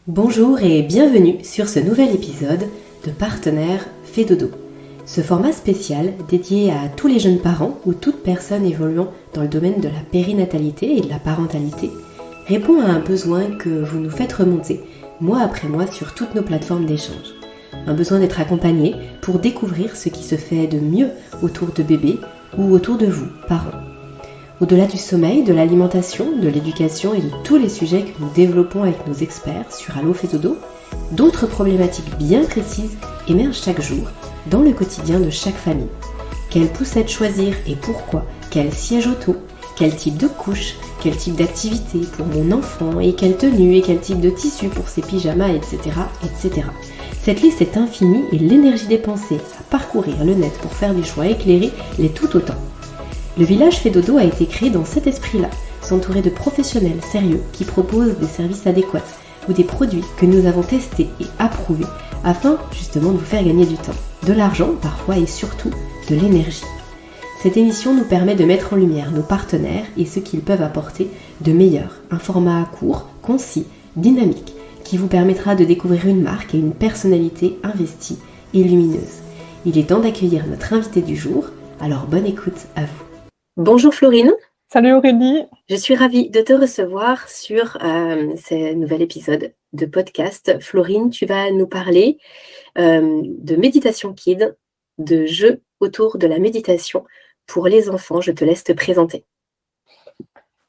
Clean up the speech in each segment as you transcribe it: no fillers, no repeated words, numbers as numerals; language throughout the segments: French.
Bonjour et bienvenue sur ce nouvel épisode de Partenaire fait dodo. Ce format spécial dédié à tous les jeunes parents ou toute personne évoluant dans le domaine de la périnatalité et de la parentalité répond à un besoin que vous nous faites remonter mois après mois sur toutes nos plateformes d'échange. Un besoin d'être accompagné pour découvrir ce qui se fait de mieux autour de bébés ou autour de vous, parents. Au-delà du sommeil, de l'alimentation, de l'éducation et de tous les sujets que nous développons avec nos experts sur Allo fait dodo, d'autres problématiques bien précises émergent chaque jour dans le quotidien de chaque famille. Quelle poussette choisir et pourquoi? Quel siège auto? Quel type de couche? Quel type d'activité pour mon enfant? Et quelle tenue? Et quel type de tissu pour ses pyjamas? Etc. etc. Cette liste est infinie et l'énergie dépensée à parcourir le net pour faire des choix éclairés l'est tout autant. Le village fait dodo a été créé dans cet esprit-là, s'entourer de professionnels sérieux qui proposent des services adéquats ou des produits que nous avons testés et approuvés afin justement de vous faire gagner du temps, de l'argent parfois et surtout de l'énergie. Cette émission nous permet de mettre en lumière nos partenaires et ce qu'ils peuvent apporter de meilleur, un format court, concis, dynamique, qui vous permettra de découvrir une marque et une personnalité investie et lumineuse. Il est temps d'accueillir notre invité du jour, alors bonne écoute à vous. Bonjour Florine. Salut Aurélie. Je suis ravie de te recevoir sur ce nouvel épisode de podcast. Florine, tu vas nous parler de méditation Kid, de jeux autour de la méditation pour les enfants. Je te laisse te présenter.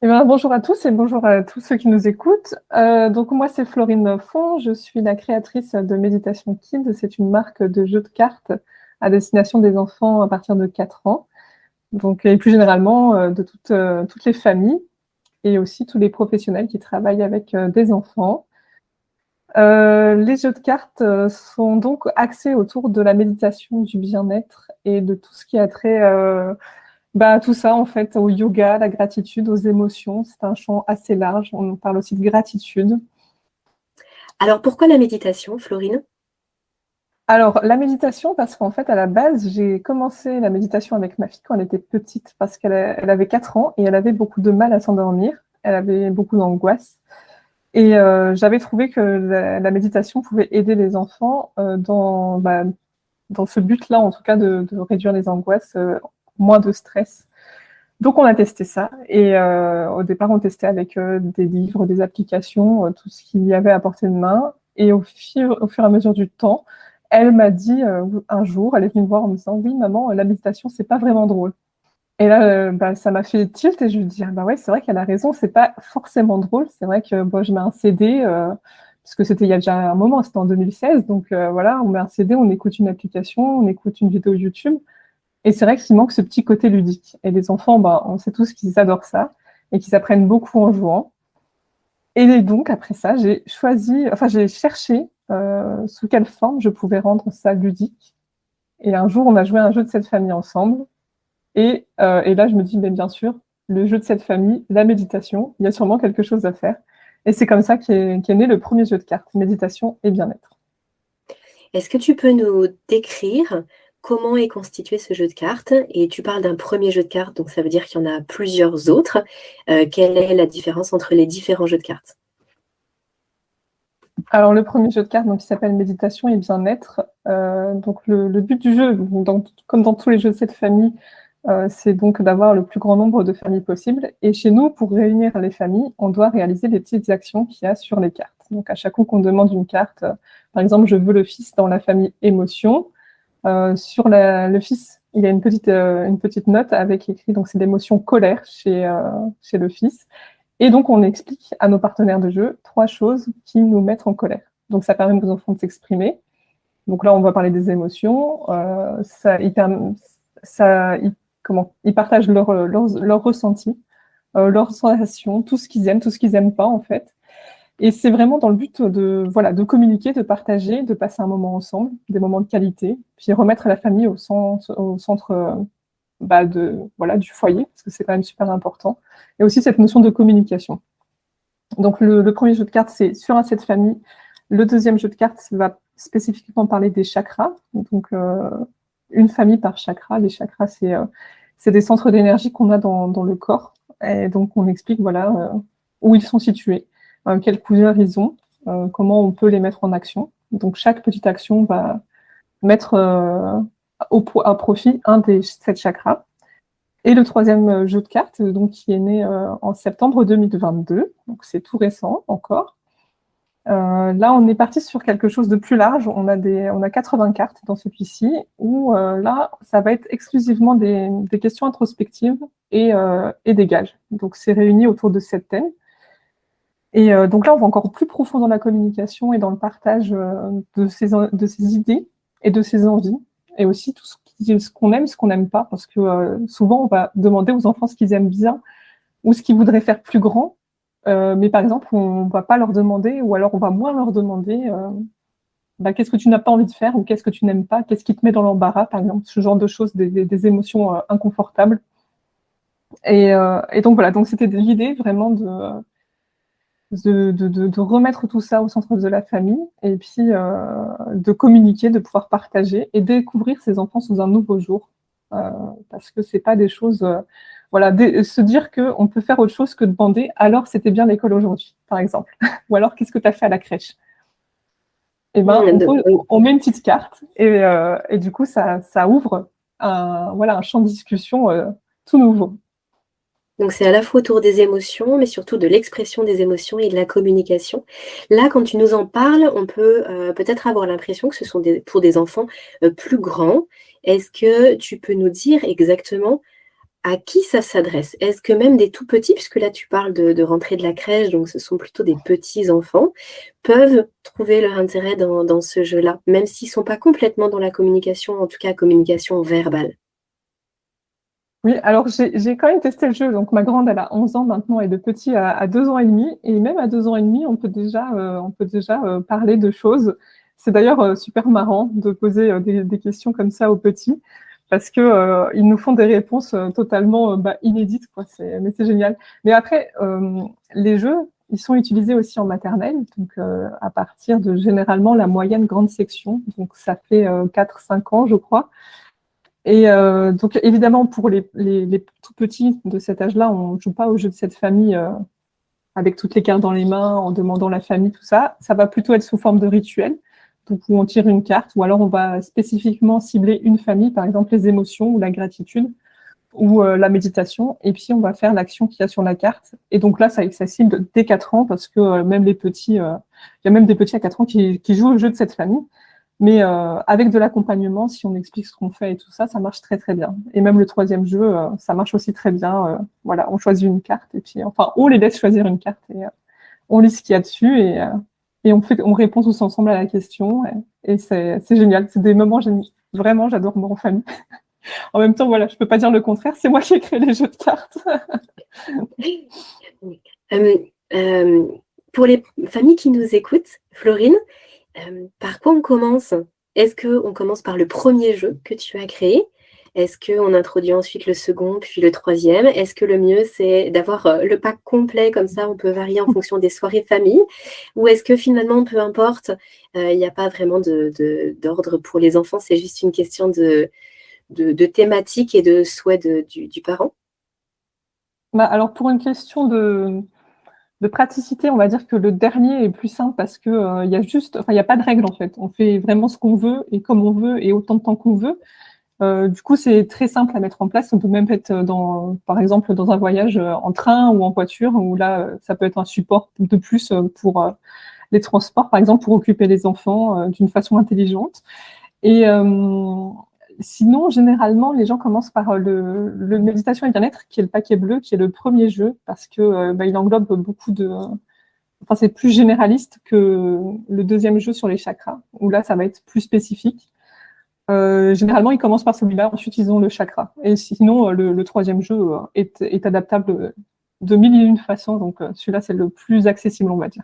Bonjour à tous et bonjour à tous ceux qui nous écoutent. Donc moi c'est Florine Font, je suis la créatrice de Méditation Kid. C'est une marque de jeux de cartes à destination des enfants à partir de 4 ans. Donc, et plus généralement de toutes les familles et aussi tous les professionnels qui travaillent avec des enfants. Les jeux de cartes sont donc axés autour de la méditation, du bien-être et de tout ce qui a trait tout ça en fait, au yoga, à la gratitude, aux émotions. C'est un champ assez large. On parle aussi de gratitude. Alors pourquoi la méditation, Florine ? Alors, la méditation, parce qu'en fait, à la base, j'ai commencé la méditation avec ma fille quand elle était petite, parce qu'elle avait 4 ans et elle avait beaucoup de mal à s'endormir. Elle avait beaucoup d'angoisse. Et j'avais trouvé que la méditation pouvait aider les enfants dans ce but-là, en tout cas, de réduire les angoisses, moins de stress. Donc, on a testé ça. Et au départ, on testait avec des livres, des applications, tout ce qu'il y avait à portée de main. Et au fur et à mesure du temps, elle m'a dit un jour, elle est venue me voir en me disant « Oui, maman, la méditation, c'est pas vraiment drôle. » Et là, ça m'a fait tilt et je lui dis « Ah bah ouais, c'est vrai qu'elle a raison, c'est pas forcément drôle. C'est vrai que je mets un CD, parce que c'était il y a déjà un moment, c'était en 2016. Donc voilà, on met un CD, on écoute une application, on écoute une vidéo YouTube. Et c'est vrai qu'il manque ce petit côté ludique. Et les enfants, on sait tous qu'ils adorent ça et qu'ils apprennent beaucoup en jouant. Et donc, après ça, j'ai cherché sous quelle forme je pouvais rendre ça ludique. Et un jour, on a joué à un jeu de cette famille ensemble. Et là, je me dis, mais bien sûr, le jeu de cette famille, la méditation, il y a sûrement quelque chose à faire. Et c'est comme ça qu'est né le premier jeu de cartes, méditation et bien-être. Est-ce que tu peux nous décrire comment est constitué ce jeu de cartes? Et tu parles d'un premier jeu de cartes, donc ça veut dire qu'il y en a plusieurs autres. Quelle est la différence entre les différents jeux de cartes? Alors, le premier jeu de cartes, donc, qui s'appelle Méditation et bien-être. Donc, le but du jeu, comme dans tous les jeux de cette famille, c'est donc d'avoir le plus grand nombre de familles possible. Et chez nous, pour réunir les familles, on doit réaliser les petites actions qu'il y a sur les cartes. Donc, à chaque coup qu'on demande une carte, par exemple, je veux le fils dans la famille émotion. Sur le fils, il y a une petite note avec écrit, donc c'est l'émotion colère chez le fils. Et donc, on explique à nos partenaires de jeu 3 choses qui nous mettent en colère. Donc, ça permet aux enfants de s'exprimer. Donc là, on va parler des émotions. Ils partagent leurs ressentis, leurs sensations, tout ce qu'ils aiment, tout ce qu'ils n'aiment pas, en fait. Et c'est vraiment dans le but de communiquer, de partager, de passer un moment ensemble, des moments de qualité, puis remettre la famille au centre du foyer, parce que c'est quand même super important. Et aussi cette notion de communication. Donc le premier jeu de cartes, c'est sur un set famille. Le deuxième jeu de cartes va spécifiquement parler des chakras. Donc une famille par chakra. Les chakras, c'est des centres d'énergie qu'on a dans le corps. Et donc on explique où ils sont situés, quelle couleur ils ont. comment on peut les mettre en action. Donc, chaque petite action va mettre à profit un des 7 chakras. Et le troisième jeu de cartes, donc, qui est né en septembre 2022, donc c'est tout récent encore. Là, on est parti sur quelque chose de plus large. On a 80 cartes dans celui-ci, où là, ça va être exclusivement des questions introspectives et des gages. Donc, c'est réuni autour de 7 thèmes. Et donc là, on va encore plus profond dans la communication et dans le partage de ces idées et de ces envies, et aussi tout ce qu'on aime, ce qu'on n'aime pas, parce que souvent, on va demander aux enfants ce qu'ils aiment bien ou ce qu'ils voudraient faire plus grand, mais par exemple, on ne va pas leur demander, ou alors on va moins leur demander qu'est-ce que tu n'as pas envie de faire, ou qu'est-ce que tu n'aimes pas, qu'est-ce qui te met dans l'embarras, par exemple, ce genre de choses, des émotions inconfortables. Et donc voilà, donc c'était l'idée vraiment de remettre tout ça au centre de la famille, et puis de communiquer, de pouvoir partager et découvrir ses enfants sous un nouveau jour. Parce que c'est pas des choses... voilà, se dire qu'on peut faire autre chose que de demander alors c'était bien l'école aujourd'hui, par exemple. Ou alors qu'est-ce que tu as fait à la crèche? Et on met une petite carte et du coup ça ouvre un champ de discussion tout nouveau. Donc c'est à la fois autour des émotions, mais surtout de l'expression des émotions et de la communication. Là, quand tu nous en parles, on peut peut-être avoir l'impression que ce sont pour des enfants plus grands. Est-ce que tu peux nous dire exactement à qui ça s'adresse? Est-ce que même des tout petits, puisque là tu parles de rentrée de la crèche, donc ce sont plutôt des petits enfants, peuvent trouver leur intérêt dans ce jeu-là, même s'ils ne sont pas complètement dans la communication, en tout cas communication verbale? Oui, alors j'ai quand même testé le jeu. Donc ma grande, elle a 11 ans maintenant, et le petit a 2 ans et demi. Et même à 2 ans et demi, on peut déjà parler de choses. C'est d'ailleurs super marrant de poser des questions comme ça aux petits, parce que ils nous font des réponses totalement inédites, quoi. Mais c'est génial. Mais après, les jeux, ils sont utilisés aussi en maternelle, donc à partir de généralement la moyenne grande section. Donc ça fait 4-5 ans, je crois. Et donc, évidemment, pour les tout petits de cet âge-là, on ne joue pas au jeu de cette famille avec toutes les cartes dans les mains, en demandant la famille, tout ça. Ça va plutôt être sous forme de rituel, donc où on tire une carte, ou alors on va spécifiquement cibler une famille, par exemple les émotions ou la gratitude, ou la méditation, et puis on va faire l'action qu'il y a sur la carte. Et donc là, ça cible dès 4 ans, parce que même les petits, il y a même des petits à 4 ans qui jouent au jeu de cette famille. Mais avec de l'accompagnement, si on explique ce qu'on fait et tout ça, ça marche très très bien. Et même le troisième jeu, ça marche aussi très bien. Voilà, on choisit une carte, et puis enfin on les laisse choisir une carte, et on lit ce qu'il y a dessus, et on répond tous ensemble à la question. Et c'est génial. C'est des moments géniaux. Vraiment, j'adore moi en famille. En même temps, voilà, je peux pas dire le contraire. C'est moi qui ai créé les jeux de cartes. Pour les familles qui nous écoutent, Florine, par quoi on commence? Est-ce qu'on commence par le premier jeu que tu as créé? Est-ce qu'on introduit ensuite le second, puis le troisième? Est-ce que le mieux, c'est d'avoir le pack complet, comme ça on peut varier en fonction des soirées famille? Ou est-ce que finalement, peu importe, il n'y a pas vraiment d'ordre pour les enfants, c'est juste une question de thématique et de souhait du parent? Alors, pour une question de praticité, on va dire que le dernier est plus simple, parce que il y a pas de règle en fait. On fait vraiment ce qu'on veut et comme on veut et autant de temps qu'on veut. Du coup, c'est très simple à mettre en place. On peut même être par exemple, dans un voyage en train ou en voiture, où là, ça peut être un support de plus pour les transports, par exemple, pour occuper les enfants d'une façon intelligente. Et sinon, généralement, les gens commencent par le méditation et bien-être, qui est le paquet bleu, qui est le premier jeu, parce que il englobe beaucoup de... Enfin, c'est plus généraliste que le deuxième jeu sur les chakras, où là, ça va être plus spécifique. Généralement, ils commencent par celui-là, ensuite ils ont le chakra. Et sinon, le troisième jeu est adaptable de mille et une façons, donc celui-là, c'est le plus accessible, on va dire.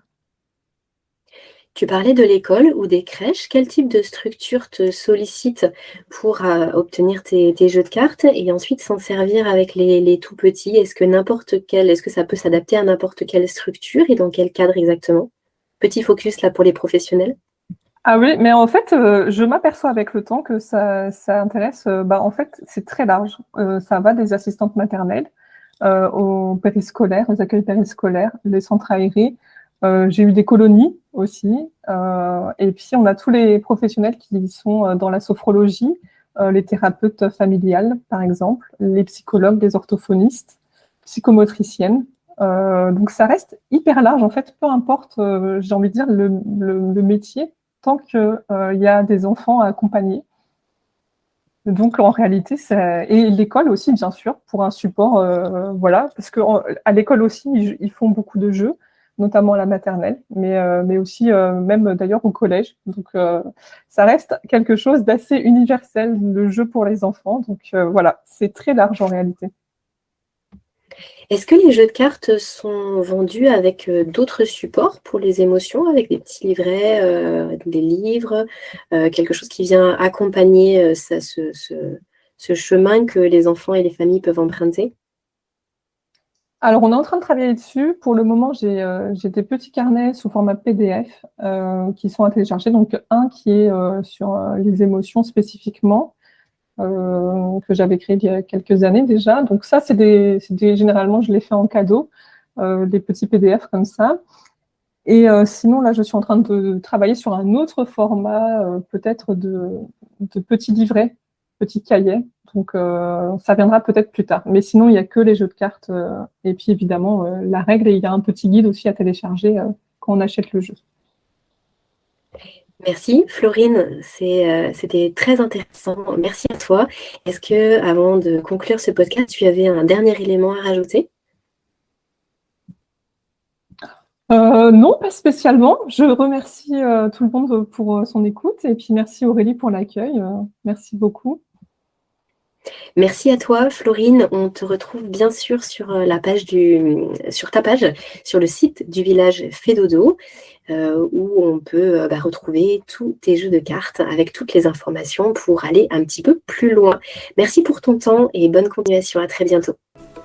Tu parlais de l'école ou des crèches. Quel type de structure te sollicite pour obtenir tes jeux de cartes et ensuite s'en servir avec les tout petits? Est-ce que ça peut s'adapter à n'importe quelle structure et dans quel cadre exactement? Petit focus là pour les professionnels. Ah oui, mais en fait, je m'aperçois avec le temps que ça intéresse. En fait, c'est très large. Ça va des assistantes maternelles aux périscolaires, aux accueils périscolaires, les centres aérés, J'ai eu des colonies aussi. Et puis, on a tous les professionnels qui sont dans la sophrologie, les thérapeutes familiales, par exemple, les psychologues, les orthophonistes, psychomotriciennes. Donc, ça reste hyper large, en fait, peu importe, j'ai envie de dire, le métier, tant qu'il y a des enfants à accompagner. Donc, en réalité, et l'école aussi, bien sûr, pour un support, voilà, parce qu'à l'école aussi, ils font beaucoup de jeux, notamment à la maternelle, mais aussi même d'ailleurs au collège. Donc, ça reste quelque chose d'assez universel, le jeu pour les enfants. Donc, voilà, c'est très large en réalité. Est-ce que les jeux de cartes sont vendus avec d'autres supports pour les émotions, avec des petits livrets, des livres, quelque chose qui vient accompagner ce chemin que les enfants et les familles peuvent emprunter? Alors, on est en train de travailler dessus. Pour le moment, j'ai des petits carnets sous format PDF qui sont à télécharger. Donc, un qui est sur les émotions spécifiquement, que j'avais créé il y a quelques années déjà. Donc ça, généralement, je les fais en cadeau, des petits PDF comme ça. Et sinon, là, je suis en train de travailler sur un autre format, peut-être de petits livrets, petits cahiers. Donc, ça viendra peut-être plus tard. Mais sinon, il n'y a que les jeux de cartes. Et puis, évidemment, la règle, et il y a un petit guide aussi à télécharger quand on achète le jeu. Merci Florine, c'était très intéressant. Merci à toi. Est-ce que, avant de conclure ce podcast, tu avais un dernier élément à rajouter? Non, pas spécialement. Je remercie tout le monde pour son écoute et puis merci Aurélie pour l'accueil. Merci beaucoup. Merci à toi Florine. On te retrouve bien sûr sur sur ta page, sur le site du village Fédodo, où on peut retrouver tous tes jeux de cartes avec toutes les informations pour aller un petit peu plus loin. Merci pour ton temps et bonne continuation. À très bientôt.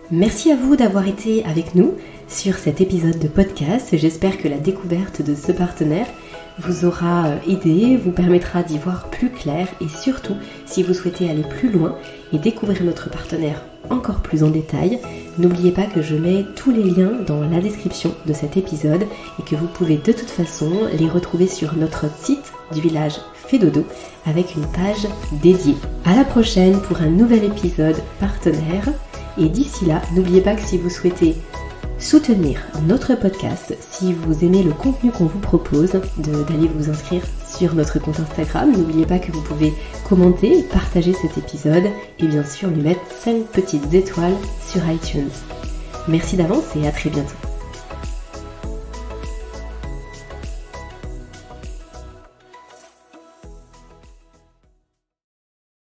Merci à vous d'avoir été avec nous sur cet épisode de podcast. J'espère que la découverte de ce partenaire vous aura aidé, vous permettra d'y voir plus clair et surtout, si vous souhaitez aller plus loin et découvrir notre partenaire encore plus en détail, n'oubliez pas que je mets tous les liens dans la description de cet épisode et que vous pouvez de toute façon les retrouver sur notre site du village Fédodo avec une page dédiée. À la prochaine pour un nouvel épisode partenaire et d'ici là, n'oubliez pas que si vous souhaitez soutenir notre podcast, si vous aimez le contenu qu'on vous propose, d'aller vous inscrire sur notre compte Instagram. N'oubliez pas que vous pouvez commenter, partager cet épisode et bien sûr lui mettre 5 petites étoiles sur iTunes. Merci d'avance et à très bientôt.